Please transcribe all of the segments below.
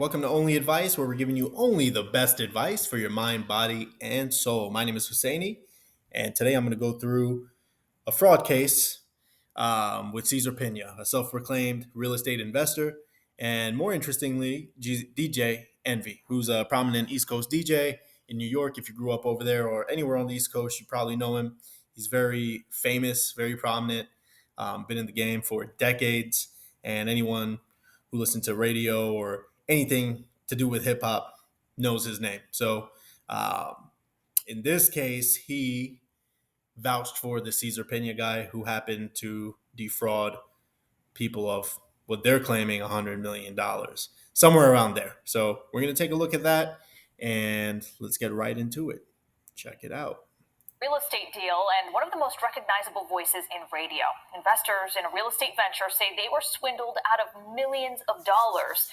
Welcome to Only Advice, where we're giving you only the best advice for your mind, body, and soul. My name is Husseini, and today I'm going to go through a fraud case with Cesar Pina, a self proclaimed real estate investor, and more interestingly, DJ Envy, who's a prominent East Coast DJ in New York. If you grew up over there or anywhere on the East Coast, you probably know him. He's very famous, very prominent, been in the game for decades, and anyone who listens to radio or anything to do with hip hop knows his name. So in this case, he vouched for the Cesar Pina guy who happened to defraud people of what they're claiming $100 million, somewhere around there. So we're going to take a look at that and let's get right into it. Check it out. Real estate deal and one of the most recognizable voices in radio. Investors in a real estate venture say they were swindled out of millions of dollars.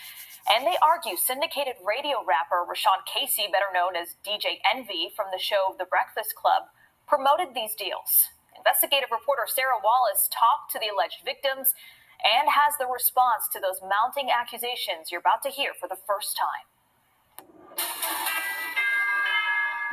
And they argue syndicated radio rapper Rashawn Casey, better known as DJ Envy from the show The Breakfast Club, promoted these deals. Investigative reporter Sarah Wallace talked to the alleged victims and has the response to those mounting accusations you're about to hear for the first time.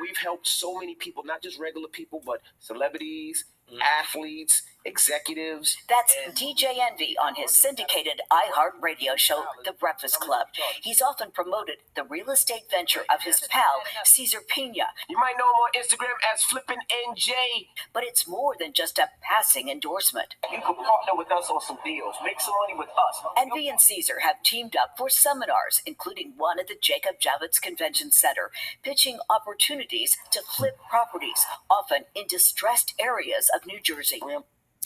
We've helped so many people, not just regular people, but celebrities, athletes, executives. That's DJ Envy on his syndicated iHeart radio show, The Breakfast Club. He's often promoted the real estate venture of his pal, Cesar Pina. You might know him on Instagram as Flippin' NJ. But it's more than just a passing endorsement. You can partner with us on some deals, make some money with us. Envy and Cesar have teamed up for seminars, including one at the Jacob Javits Convention Center, pitching opportunities to flip properties, often in distressed areas of New Jersey.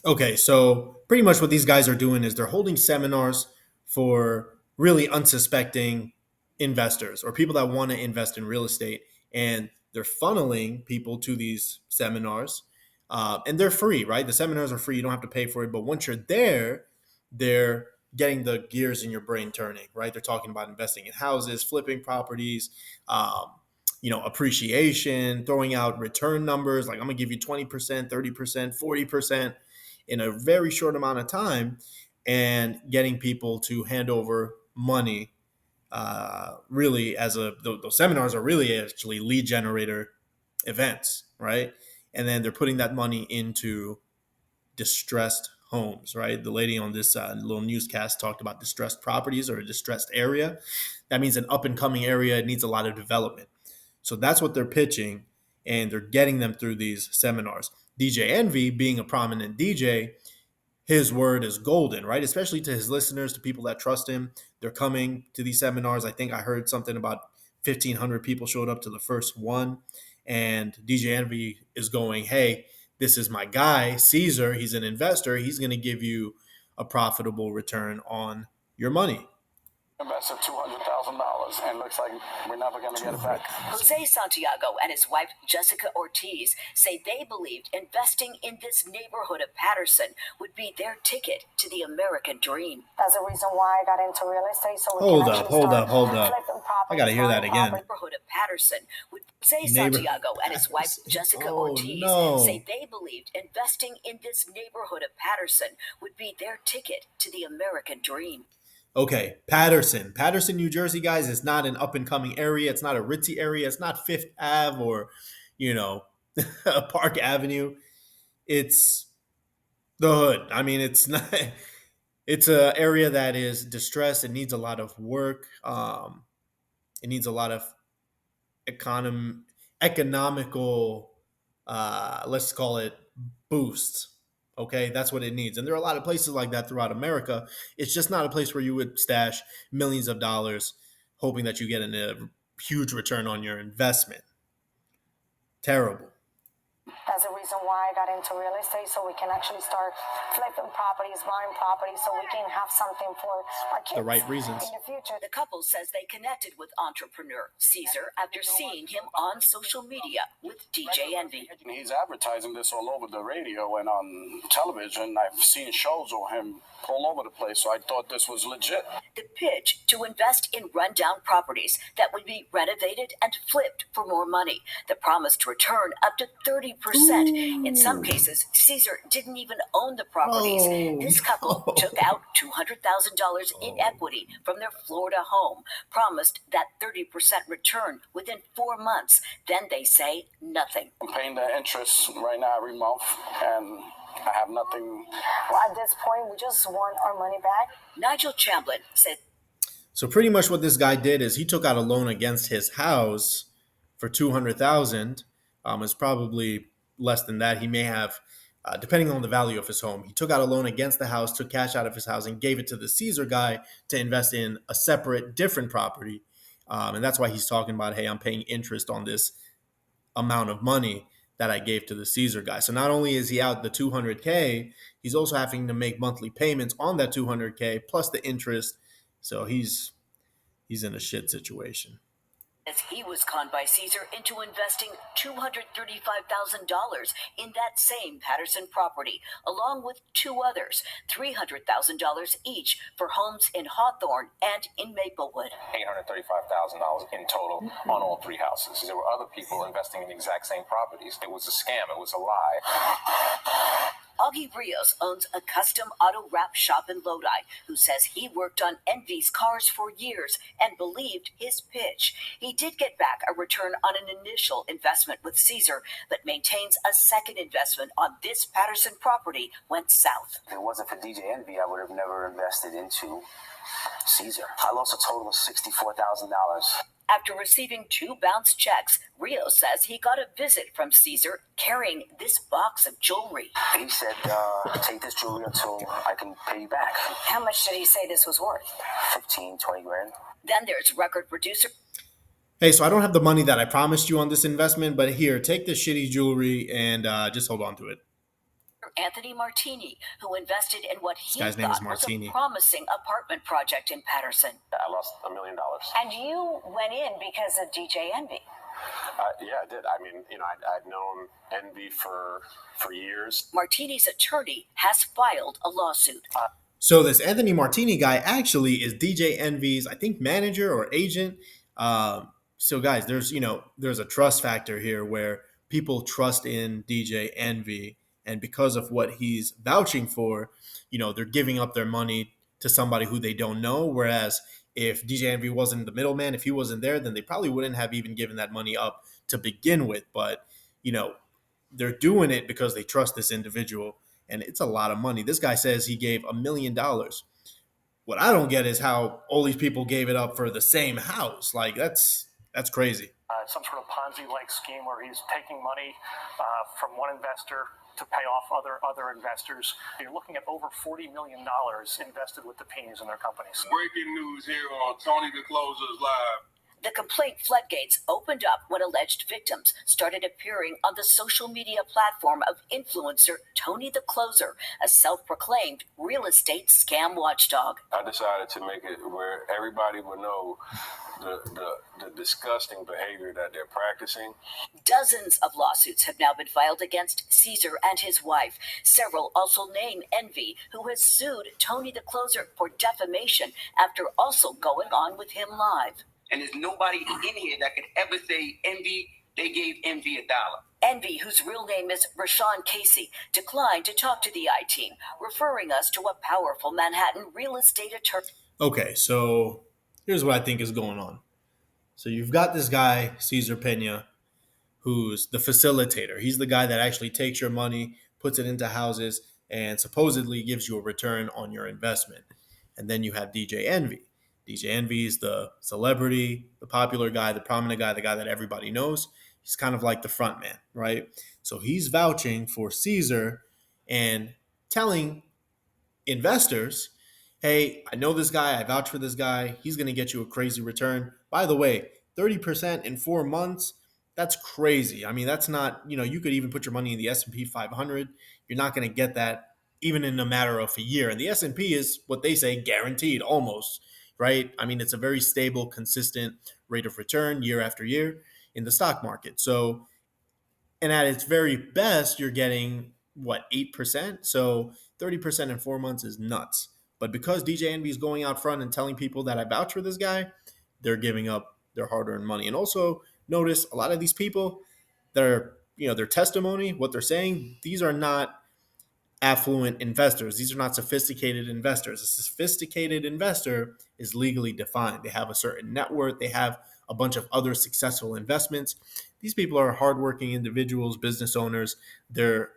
Okay, so pretty much what these guys are doing is they're holding seminars for really unsuspecting investors or people that want to invest in real estate, and they're funneling people to these seminars, and they're free, right? The seminars are free; you don't have to pay for it. But once you're there, they're getting the gears in your brain turning, right? They're talking about investing in houses, flipping properties, appreciation, throwing out return numbers like I'm gonna give you 20%, 30%, 40% in a very short amount of time, and getting people to hand over money. Really, those seminars are really actually lead generator events, right? And then they're putting that money into distressed homes, right? The lady on this little newscast talked about distressed properties or a distressed area. That means an up and coming area. It needs a lot of development. So that's what they're pitching, and they're getting them through these seminars. DJ Envy, being a prominent DJ, his word is golden, right? Especially to his listeners, to people that trust him. They're coming to these seminars. I think I heard something about 1,500 people showed up to the first one. And DJ Envy is going, hey, this is my guy, Cesar. He's an investor. He's going to give you a profitable return on your money. Invested $200,000 and looks like we're never going to get it back. Jose Santiago and his wife, Jessica Ortiz, say they believed investing in this neighborhood of Patterson would be their ticket to the American dream. That's the reason why I got into real estate. So Hold up. I got to hear that again. Neighborhood of Patterson with Jose Santiago and his wife, Jessica Ortiz, say they believed investing in this neighborhood of Patterson would be their ticket to the American dream. Okay, Patterson, New Jersey, guys, is not an up-and-coming area. It's not a ritzy area. It's not Fifth Ave or, Park Avenue. It's the hood. I mean, it's not. It's an area that is distressed. It needs a lot of work. It needs a lot of economical, let's call it, boosts. Okay, that's what it needs. And there are a lot of places like that throughout America. It's just not a place where you would stash millions of dollars hoping that you get a huge return on your investment. Terrible. That's the reason why I got into real estate, so we can actually start flipping properties, buying properties, so we can have something for our kids. The right reasons. In the future. The couple says they connected with entrepreneur Cesar after seeing him on social media with DJ Envy. He's advertising this all over the radio and on television. I've seen shows of him all over the place, so I thought this was legit. The pitch to invest in rundown properties that would be renovated and flipped for more money. The promise to return up to 30% in In some cases, Cesar didn't even own the properties. This couple took out $200,000 in equity from their Florida home, promised that 30% return within 4 months. Then they say nothing. I'm paying the interest right now every month, and I have nothing. Well, at this point, we just want our money back. Nigel Chamblin said. So pretty much what this guy did is he took out a loan against his house for 200,000. It's probably less than that. He may have, depending on the value of his home. He took out a loan against the house, took cash out of his house, and gave it to the Cesar guy to invest in a separate, different property. And that's why he's talking about, hey, I'm paying interest on this amount of money that I gave to the Cesar guy. So not only is he out the 200K, he's also having to make monthly payments on that 200K plus the interest. So he's in a shit situation. As he was conned by Cesar into investing $235,000 in that same Patterson property, along with two others, $300,000 each for homes in Hawthorne and in Maplewood. $835,000 in total on all three houses. There were other people investing in the exact same properties. It was a scam. It was a lie. Augie Rios owns a custom auto wrap shop in Lodi, who says he worked on Envy's cars for years and believed his pitch. He did get back a return on an initial investment with Cesar, but maintains a second investment on this Patterson property went south. If it wasn't for DJ Envy, I would have never invested into Cesar. I lost a total of $64,000. After receiving two bounced checks, Rio says he got a visit from Cesar carrying this box of jewelry. He said, take this jewelry until I can pay you back. How much did he say this was worth? 15, 20 grand. Then there's record producer. Hey, so I don't have the money that I promised you on this investment, but here, take this shitty jewelry and just hold on to it. Anthony Martini, who invested in what he guy's name is thought was Martini. a promising apartment project in Patterson. I lost $1 million. And you went in because of DJ Envy. Yeah, I did. I mean, I'd known Envy for years. Martini's attorney has filed a lawsuit. So this Anthony Martini guy actually is DJ Envy's, I think, manager or agent. So guys, there's a trust factor here where people trust in DJ Envy, and because of what he's vouching for, they're giving up their money to somebody who they don't know. Whereas if DJ Envy wasn't the middleman, if he wasn't there, then they probably wouldn't have even given that money up to begin with. But they're doing it because they trust this individual. And it's a lot of money. This guy says he gave $1 million. What I don't get is how all these people gave it up for the same house. Like, that's crazy. Some sort of Ponzi-like scheme where he's taking money from one investor to pay off other investors. You're looking at over $40 million invested with the Pinas in their companies. Breaking news here on Tony the Closer's Live. The complaint floodgates opened up when alleged victims started appearing on the social media platform of influencer Tony the Closer, a self-proclaimed real estate scam watchdog. I decided to make it where everybody would know the disgusting behavior that they're practicing. Dozens of lawsuits have now been filed against Cesar and his wife. Several also name Envy, who has sued Tony the Closer for defamation after also going on with him live. And there's nobody in here that could ever say Envy, they gave Envy $1. Envy, whose real name is Rashawn Casey, declined to talk to the I-Team, referring us to a powerful Manhattan real estate attorney. Okay, so here's what I think is going on. So you've got this guy, Cesar Pina, who's the facilitator. He's the guy that actually takes your money, puts it into houses, and supposedly gives you a return on your investment. And then you have DJ Envy. DJ Envy is the celebrity, the popular guy, the prominent guy, the guy that everybody knows. He's kind of like the front man, right? So he's vouching for Cesar and telling investors, hey, I know this guy, I vouch for this guy, he's going to get you a crazy return. By the way, 30% in 4 months, that's crazy. I mean, that's not, you could even put your money in the S&P 500. You're not going to get that even in a matter of a year. And the S&P is what they say guaranteed almost, right? I mean, it's a very stable, consistent rate of return year after year in the stock market. So, and at its very best, you're getting, 8%? So 30% in 4 months is nuts. But because DJ Envy is going out front and telling people that I vouch for this guy, they're giving up their hard-earned money. And also notice a lot of these people that are, their testimony, what they're saying, these are not affluent investors. These are not sophisticated investors. A sophisticated investor is legally defined. They have a certain net worth. They have a bunch of other successful investments. These people are hardworking individuals, business owners. They're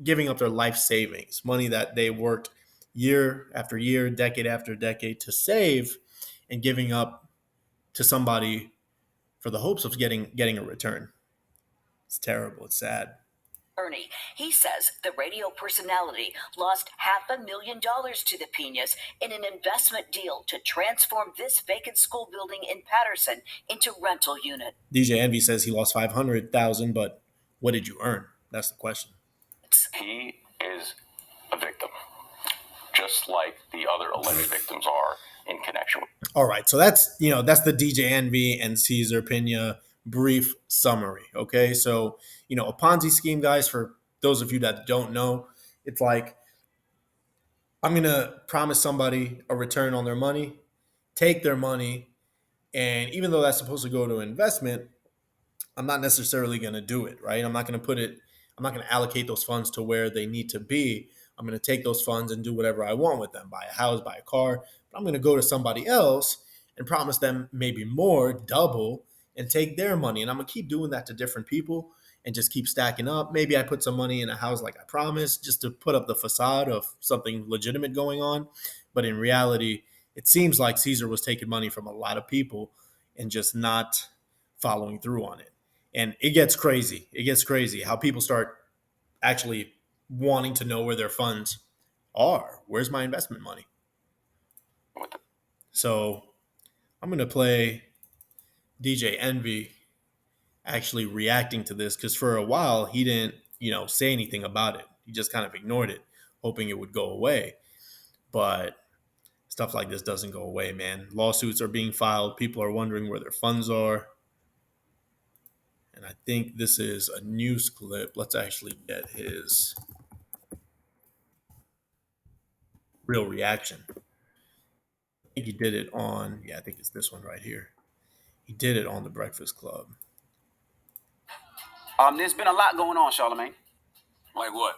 giving up their life savings, money that they worked year after year, decade after decade to save, and giving up to somebody for the hopes of getting a return. It's terrible. It's sad. Attorney. He says the radio personality lost $500,000 to the Pinas in an investment deal to transform this vacant school building in Patterson into rental unit. DJ Envy says he lost 500,000, but what did you earn? That's the question. He is a victim, just like the other alleged victims are in connection with. All right, so that's the DJ Envy and Cesar Pina brief summary. Okay, so a Ponzi scheme, guys. For those of you that don't know, it's like I'm gonna promise somebody a return on their money, take their money, and even though that's supposed to go to investment, I'm not necessarily going to do it, right? I'm not going to allocate those funds to where they need to be. I'm going to take those funds and do whatever I want with them, buy a house, buy a car. But I'm going to go to somebody else and promise them maybe more, double, and take their money. And I'm going to keep doing that to different people and just keep stacking up. Maybe I put some money in a house like I promised just to put up the facade of something legitimate going on. But in reality, it seems like Caesar was taking money from a lot of people and just not following through on it. And it gets crazy. It gets crazy how people start actually wanting to know where their funds are. Where's my investment money? So I'm going to play DJ Envy actually reacting to this because for a while he didn't, say anything about it. He just kind of ignored it, hoping it would go away. But stuff like this doesn't go away, man. Lawsuits are being filed. People are wondering where their funds are. And I think this is a news clip. Let's actually get his real reaction. I think he did it on, I think it's this one right here. He did it on The Breakfast Club. There's been a lot going on, Charlamagne. Like what?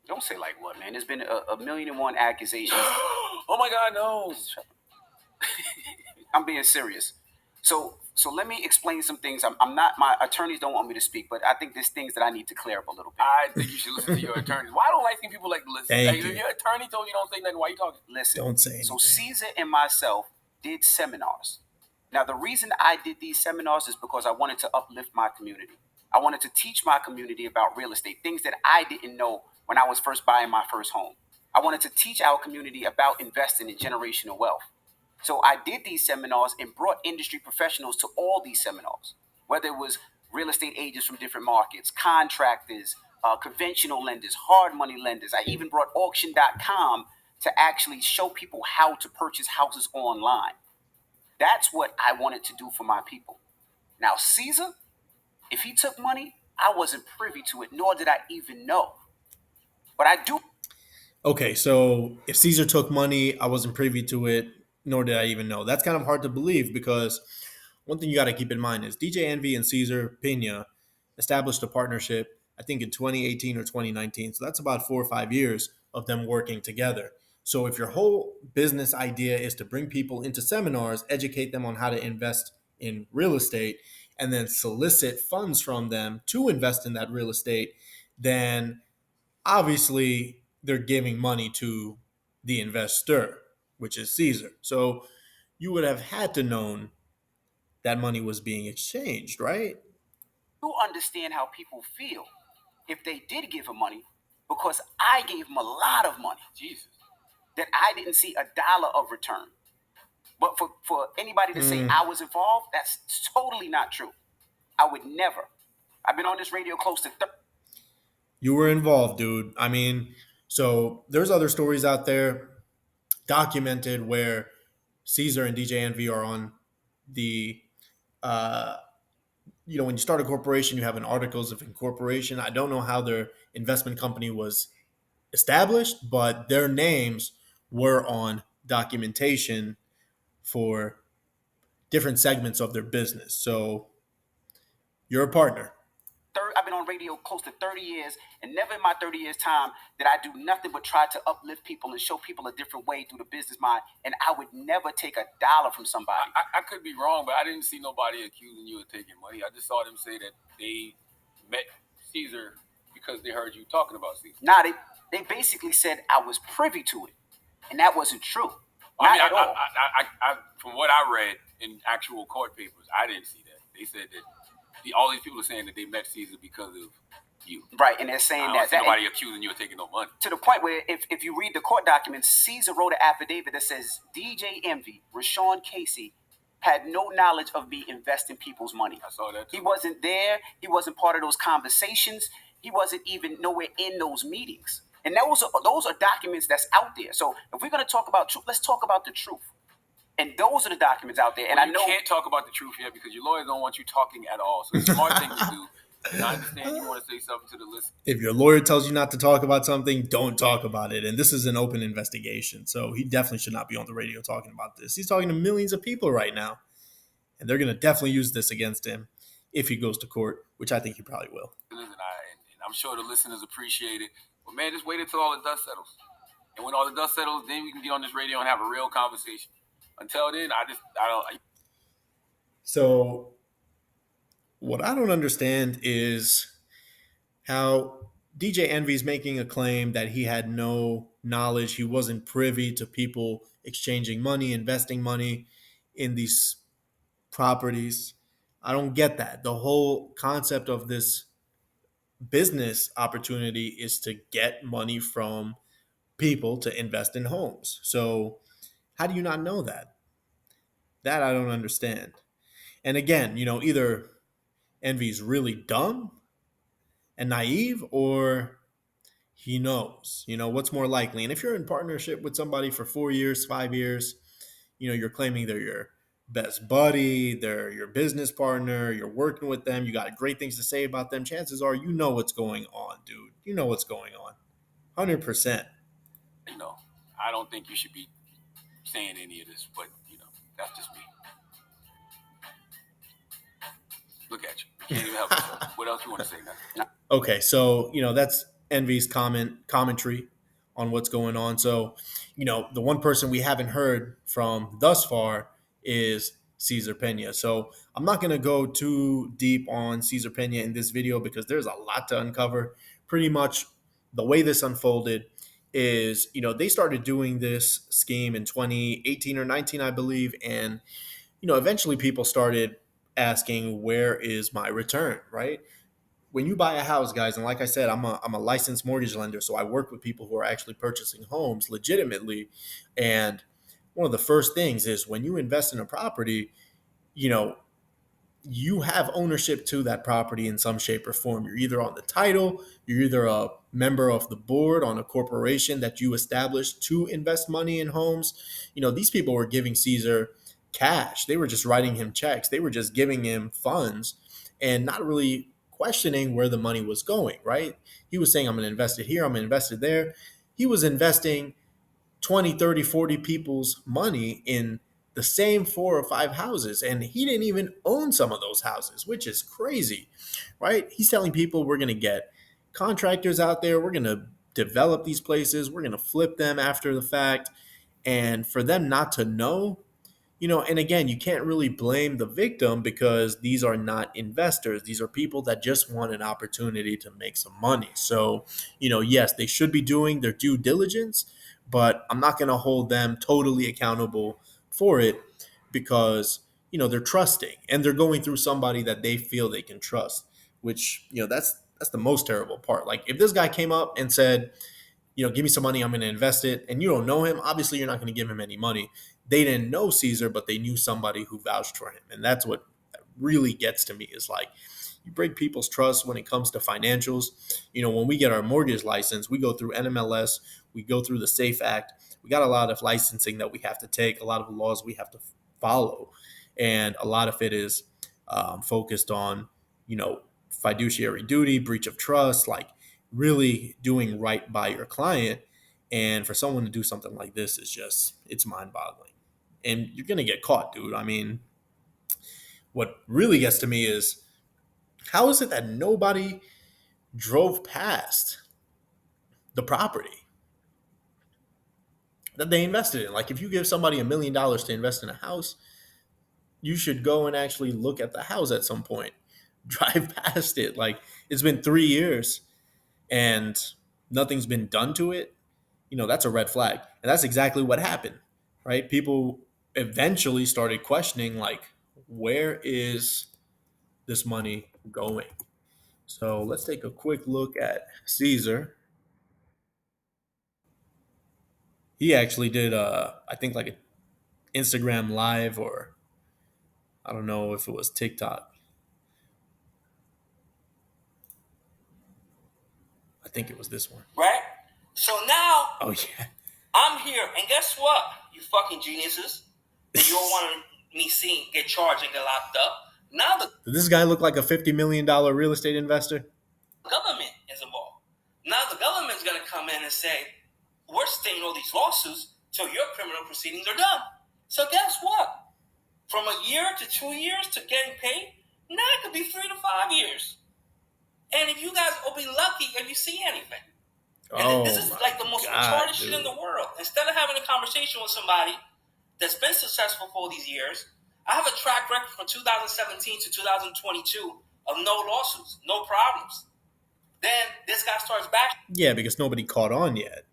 Don't say like what, man. There's been a million and one accusations. Oh my God, no. I'm being serious. So let me explain some things. I'm not, my attorneys don't want me to speak, but I think there's things that I need to clear up a little bit. I think you should listen to your attorneys. Why don't light-skinned people like to listen? Thank you. If your attorney told you don't say nothing, why are you talking? Listen. Don't say anything. So Cesar and myself did seminars. Now, the reason I did these seminars is because I wanted to uplift my community. I wanted to teach my community about real estate, things that I didn't know when I was first buying my first home. I wanted to teach our community about investing in generational wealth. So I did these seminars and brought industry professionals to all these seminars, whether it was real estate agents from different markets, contractors, conventional lenders, hard money lenders. I even brought auction.com to actually show people how to purchase houses online. That's what I wanted to do for my people. Now, Cesar, if he took money, I wasn't privy to it, nor did I even know. But I do. Okay, so if Caesar took money, I wasn't privy to it, nor did I even know. That's kind of hard to believe because one thing you got to keep in mind is DJ Envy and Cesar Pina established a partnership, I think in 2018 or 2019. So that's about 4 or 5 years of them working together. So if your whole business idea is to bring people into seminars, educate them on how to invest in real estate, and then solicit funds from them to invest in that real estate, then obviously they're giving money to the investor, which is Caesar. So you would have had to known that money was being exchanged, right? You understand how people feel if they did give him money, because I gave him a lot of money. Jesus. That I didn't see a dollar of return. But for anybody to say I was involved, that's totally not true. I would never. I've been on this radio close to You were involved, dude. I mean, so there's other stories out there documented where Caesar and DJ Envy are on the, when you start a corporation, you have an articles of incorporation. I don't know how their investment company was established, but their names were on documentation for different segments of their business. So you're a partner. I've been on radio close to 30 years, and never in my 30 years time did I do nothing but try to uplift people and show people a different way through the business mind. And I would never take $1 from somebody. I could be wrong, but I didn't see nobody accusing you of taking money. I just saw them say that they met Cesar because they heard you talking about Cesar. Nah, they basically said I was privy to it, and that wasn't true. Not at all. From what I read in actual court papers, I didn't see that. They said that all these people are saying that they met Cesar because of you. Right, and they're saying I don't see nobody accusing you of taking no money. To the point where if you read the court documents, Cesar wrote an affidavit that says DJ Envy, Rashawn Casey, had no knowledge of me investing people's money. I saw that too. He wasn't there. He wasn't part of those conversations. He wasn't even nowhere in those meetings. And those are documents that's out there. So if we're going to talk about truth, let's talk about the truth. And those are the documents out there. And I know you can't talk about the truth yet because your lawyers don't want you talking at all. So it's a smart thing to do. And I understand you want to say something to the listener. If your lawyer tells you not to talk about something, don't talk about it. And this is an open investigation. So he definitely should not be on the radio talking about this. He's talking to millions of people right now. And they're going to definitely use this against him if he goes to court, which I think he probably will. And I'm sure the listeners appreciate it. But, man, just wait until all the dust settles. And when all the dust settles, then we can get on this radio and have a real conversation. Until then, I don't. So what I don't understand is how DJ Envy's making a claim that he had no knowledge. He wasn't privy to people exchanging money, investing money in these properties. I don't get that. The whole concept of this business opportunity is to get money from people to invest in homes. So how do you not know that? That I don't understand. And again, either Envy's really dumb and naive, or he knows, what's more likely. And if you're in partnership with somebody for 4 years, 5 years, you're claiming they're your best buddy, they're your business partner, you're working with them, you got great things to say about them, chances are you know what's going on, dude. You know what's going on. 100%. I don't think you should be saying any of this, but, that's just me. Look at you. You can't even help yourself. What else you want to say now? Okay, so, that's Envy's commentary on what's going on. So, the one person we haven't heard from thus far is Cesar Pina. So I'm not going to go too deep on Cesar Pina in this video because there's a lot to uncover. Pretty much the way this unfolded is, they started doing this scheme in 2018 or 19, I believe. And, eventually people started asking, where is my return, right? When you buy a house, guys, and like I said, I'm a licensed mortgage lender, so I work with people who are actually purchasing homes legitimately. And one of the first things is when you invest in a property, you have ownership to that property in some shape or form. You're either on the title, you're either a member of the board on a corporation that you established to invest money in homes. These people were giving Cesar cash. They were just writing him checks. They were just giving him funds and not really questioning where the money was going, right? He was saying, I'm going to invest it here, I'm going to invest it there. He was investing 20, 30, 40 people's money in the same 4 or 5 houses. And he didn't even own some of those houses, which is crazy, right? He's telling people we're going to get contractors out there. We're going to develop these places. We're going to flip them after the fact. And for them not to know, and again, you can't really blame the victim because these are not investors. These are people that just want an opportunity to make some money. So, yes, they should be doing their due diligence, but I'm not going to hold them totally accountable for it because, they're trusting and they're going through somebody that they feel they can trust, which, that's the most terrible part. Like if this guy came up and said, give me some money, I'm going to invest it, and you don't know him, obviously you're not going to give him any money. They didn't know Cesar, but they knew somebody who vouched for him. And that's what really gets to me is like, you break people's trust when it comes to financials. When we get our mortgage license, we go through NMLS, we go through the SAFE Act. We got a lot of licensing that we have to take, a lot of laws we have to follow. And a lot of it is focused on, fiduciary duty, breach of trust, like really doing right by your client. And for someone to do something like this is just, it's mind-boggling. And you're going to get caught, dude. I mean, what really gets to me is how is it that nobody drove past the property that they invested in. Like if you give somebody $1 million to invest in a house, you should go and actually look at the house at some point. Drive past it. Like it's been 3 years and nothing's been done to it. That's a red flag. And that's exactly what happened, right? People eventually started questioning, like, where is this money going? So let's take a quick look at Cesar. He actually did, I think, like an Instagram live, or I don't know if it was TikTok. I think it was this one. Right? So now, Oh, yeah. I'm here, and guess what, you fucking geniuses that you all wanted me seeing get charged and get locked up. Now Did this guy look like a $50 million real estate investor? the government is involved. Now the government's going to come in and say, we're staying all these lawsuits till your criminal proceedings are done. So guess what? From a year to 2 years to getting paid, now it could be 3 to 5 years. And if you guys will be lucky if you see anything. And this is like the most retarded shit in the world. Instead of having a conversation with somebody that's been successful for all these years, I have a track record from 2017 to 2022 of no lawsuits, no problems. Then this guy starts back. Yeah, because nobody caught on yet.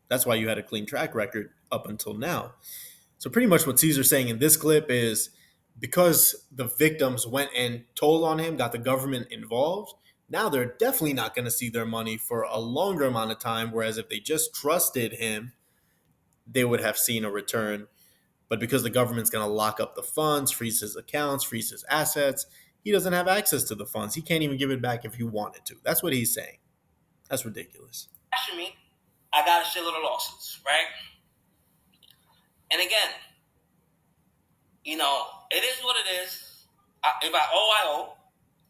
That's why you had a clean track record up until now. So pretty much what Cesar's saying in this clip is because the victims went and told on him, got the government involved, now they're definitely not going to see their money for a longer amount of time, whereas if they just trusted him, they would have seen a return. But because the government's going to lock up the funds, freeze his accounts, freeze his assets, he doesn't have access to the funds. He can't even give it back if he wanted to. That's what he's saying. That's ridiculous. Me, I got a shitload of lawsuits, right? And again, it is what it is. If I owe, I owe.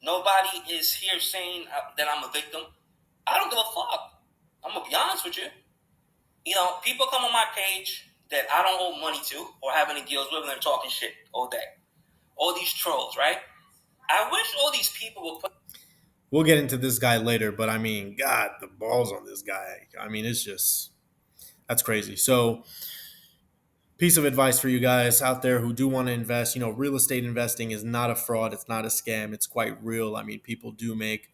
Nobody is here saying that I'm a victim. I don't give a fuck. I'm going to be honest with you. People come on my page that I don't owe money to or have any deals with, and they're talking shit all day. All these trolls, right? I wish all these people would put... We'll get into this guy later, but I mean, God, the balls on this guy. I mean, it's just, that's crazy. So, piece of advice for you guys out there who do want to invest, real estate investing is not a fraud. It's not a scam. It's quite real. I mean, people do make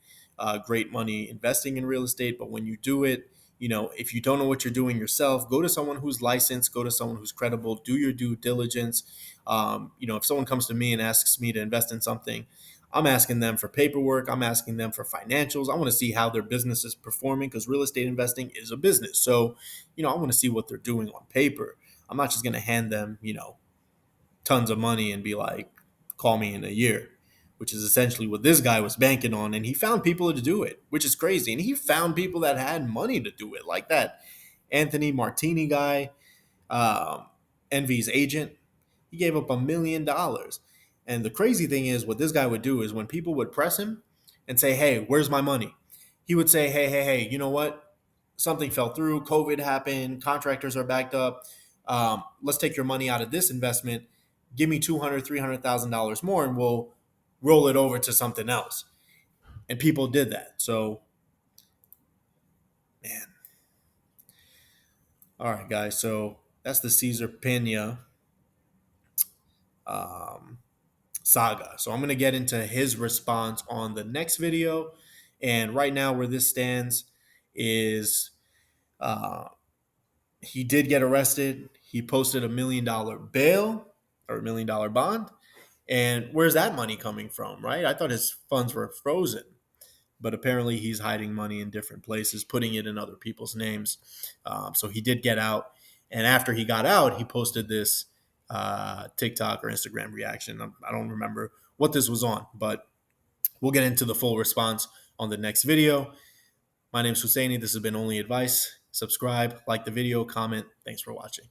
great money investing in real estate, but when you do it, if you don't know what you're doing yourself, go to someone who's licensed, go to someone who's credible, do your due diligence. If someone comes to me and asks me to invest in something, I'm asking them for paperwork. I'm asking them for financials. I want to see how their business is performing because real estate investing is a business. So, I want to see what they're doing on paper. I'm not just going to hand them, tons of money and be like, call me in a year, which is essentially what this guy was banking on. And he found people to do it, which is crazy. And he found people that had money to do it, like that Anthony Martini guy, Envy's agent. He gave up $1 million. And the crazy thing is, what this guy would do is when people would press him and say, hey, where's my money? He would say, hey, you know what? Something fell through. COVID happened. Contractors are backed up. Let's take your money out of this investment. Give me $200,000, $300,000 more, and we'll roll it over to something else. And people did that. So, man. All right, guys. So that's the Cesar Pina saga. So I'm going to get into his response on the next video. And right now, where this stands is he did get arrested. He posted $1 million bail or $1 million bond. And where's that money coming from, right? I thought his funds were frozen. But apparently he's hiding money in different places, putting it in other people's names. So he did get out. And after he got out, he posted this TikTok or Instagram reaction. I don't remember what this was on, but we'll get into the full response on the next video. My name is Husseini. This has been Only Advice. Subscribe, like the video, comment. Thanks for watching.